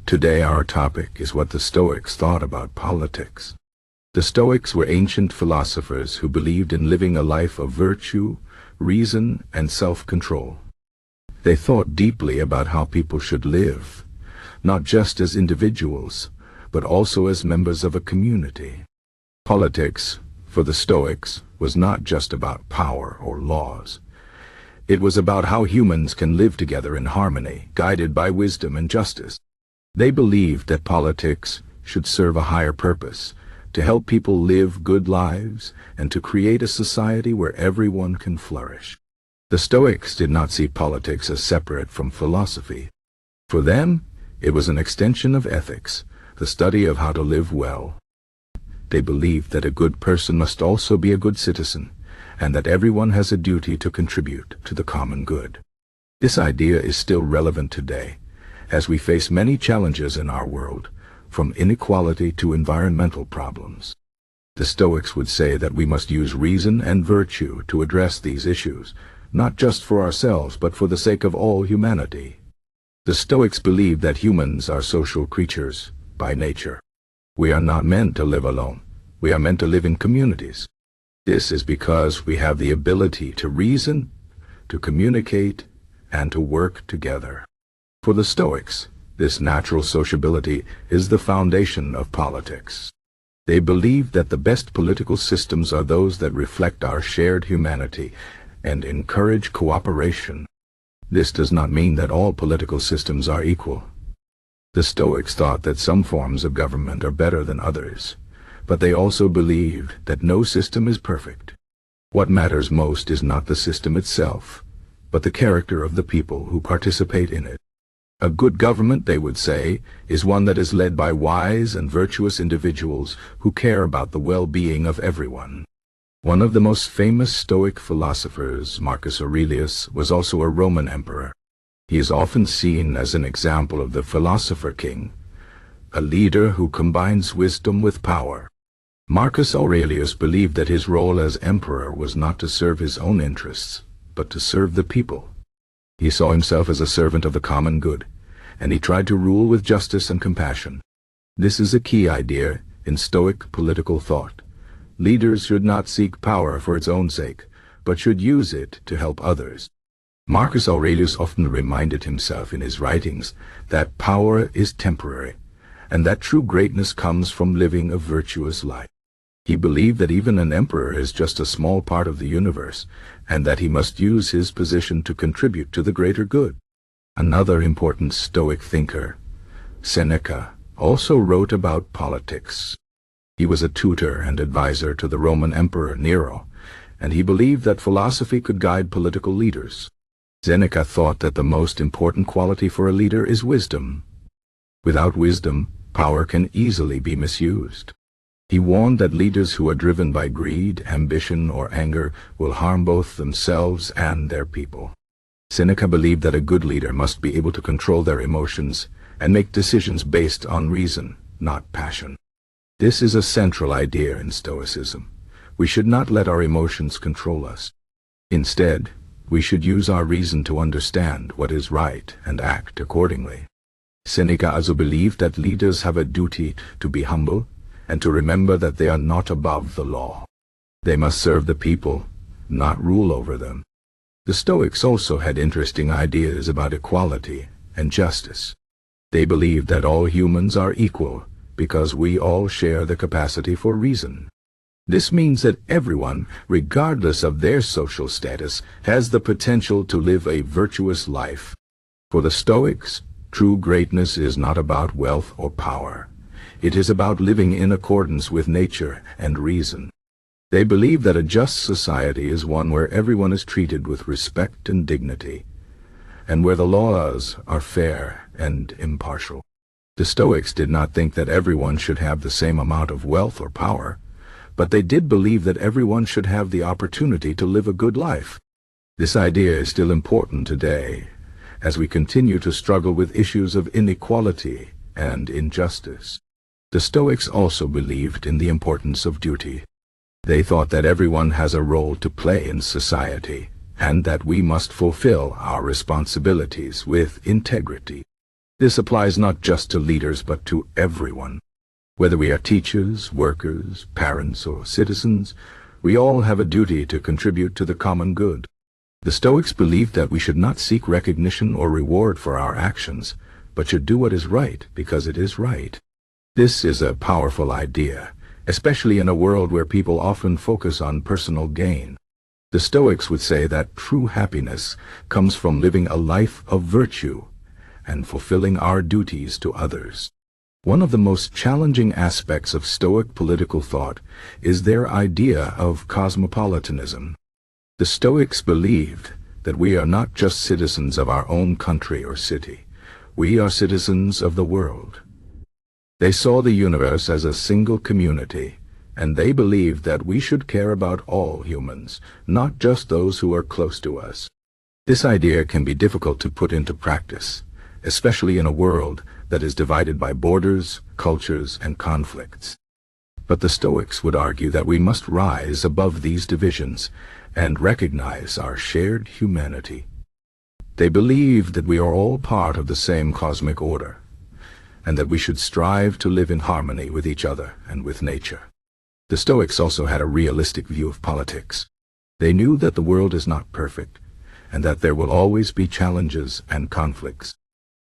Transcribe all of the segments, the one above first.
Today our topic is what the Stoics thought about politics. The Stoics were ancient philosophers who believed in living a life of virtue, reason, and self-control. They thought deeply about how people should live, not just as individuals, but also as members of a community. Politics, for the Stoics, was not just about power or laws. It was about how humans can live together in harmony, guided by wisdom and justice. They believed that politics should serve a higher purpose, to help people live good lives and to create a society where everyone can flourish. The Stoics did not see politics as separate from philosophy. For them, it was an extension of ethics, the study of how to live well. They believed that a good person must also be a good citizen, and that everyone has a duty to contribute to the common good. This idea is still relevant today, as we face many challenges in our world, from inequality to environmental problems. The Stoics would say that we must use reason and virtue to address these issues, not just for ourselves but for the sake of all humanity. The Stoics believe that humans are social creatures by nature. We are not meant to live alone. We are meant to live in communities. This is because we have the ability to reason, to communicate, and to work together. For the Stoics, this natural sociability is the foundation of politics. They believe that the best political systems are those that reflect our shared humanity and encourage cooperation. This does not mean that all political systems are equal. The Stoics thought that some forms of government are better than others, but they also believed that no system is perfect. What matters most is not the system itself, but the character of the people who participate in it. A good government, they would say, is one that is led by wise and virtuous individuals who care about the well-being of everyone. One of the most famous Stoic philosophers, Marcus Aurelius, was also a Roman emperor. He is often seen as an example of the philosopher-king, a leader who combines wisdom with power. Marcus Aurelius believed that his role as emperor was not to serve his own interests, but to serve the people. He saw himself as a servant of the common good, and he tried to rule with justice and compassion. This is a key idea in Stoic political thought. Leaders should not seek power for its own sake, but should use it to help others. Marcus Aurelius often reminded himself in his writings that power is temporary, and that true greatness comes from living a virtuous life. He believed that even an emperor is just a small part of the universe, and that he must use his position to contribute to the greater good. Another important Stoic thinker, Seneca, also wrote about politics. He was a tutor and advisor to the Roman Emperor Nero, and he believed that philosophy could guide political leaders. Seneca thought that the most important quality for a leader is wisdom. Without wisdom, power can easily be misused. He warned that leaders who are driven by greed, ambition, or anger will harm both themselves and their people. Seneca believed that a good leader must be able to control their emotions and make decisions based on reason, not passion. This is a central idea in Stoicism. We should not let our emotions control us. Instead, we should use our reason to understand what is right and act accordingly. Seneca also believed that leaders have a duty to be humble and to remember that they are not above the law. They must serve the people, not rule over them. The Stoics also had interesting ideas about equality and justice. They believed that all humans are equal because we all share the capacity for reason. This means that everyone, regardless of their social status, has the potential to live a virtuous life. For the Stoics, true greatness is not about wealth or power. It is about living in accordance with nature and reason. They believe that a just society is one where everyone is treated with respect and dignity, and where the laws are fair and impartial. The Stoics did not think that everyone should have the same amount of wealth or power, but they did believe that everyone should have the opportunity to live a good life. This idea is still important today, as we continue to struggle with issues of inequality and injustice. The Stoics also believed in the importance of duty. They thought that everyone has a role to play in society, and that we must fulfill our responsibilities with integrity. This applies not just to leaders but to everyone. Whether we are teachers, workers, parents, or citizens, we all have a duty to contribute to the common good. The Stoics believed that we should not seek recognition or reward for our actions, but should do what is right because it is right. This is a powerful idea, especially in a world where people often focus on personal gain. The Stoics would say that true happiness comes from living a life of virtue and fulfilling our duties to others. One of the most challenging aspects of Stoic political thought is their idea of cosmopolitanism. The Stoics believed that we are not just citizens of our own country or city. We are citizens of the world. They saw the universe as a single community, and they believed that we should care about all humans, not just those who are close to us. This idea can be difficult to put into practice, especially in a world that is divided by borders, cultures, and conflicts. But the Stoics would argue that we must rise above these divisions and recognize our shared humanity. They believed that we are all part of the same cosmic order, and that we should strive to live in harmony with each other and with nature. The Stoics also had a realistic view of politics. They knew that the world is not perfect, and that there will always be challenges and conflicts.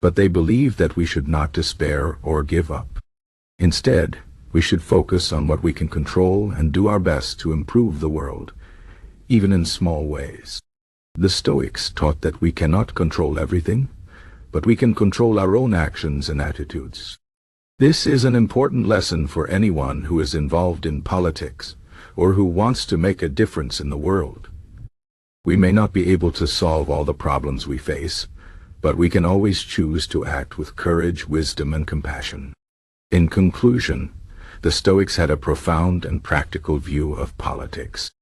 But they believed that we should not despair or give up. Instead, we should focus on what we can control and do our best to improve the world, even in small ways. The Stoics taught that we cannot control everything, but we can control our own actions and attitudes. This is an important lesson for anyone who is involved in politics or who wants to make a difference in the world. We may not be able to solve all the problems we face, but we can always choose to act with courage, wisdom, and compassion. In conclusion, the Stoics had a profound and practical view of politics.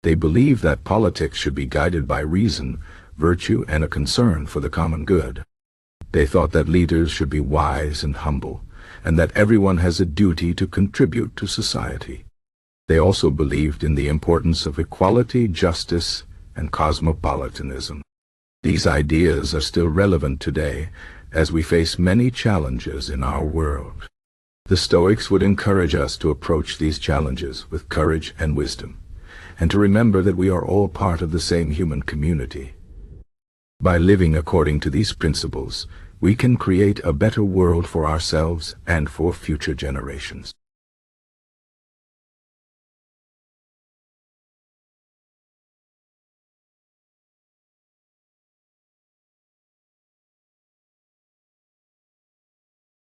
They believed that politics should be guided by reason, virtue, and a concern for the common good. They thought that leaders should be wise and humble, and that everyone has a duty to contribute to society. They also believed in the importance of equality, justice, and cosmopolitanism. These ideas are still relevant today as we face many challenges in our world. The Stoics would encourage us to approach these challenges with courage and wisdom, and to remember that we are all part of the same human community. By living according to these principles, we can create a better world for ourselves and for future generations.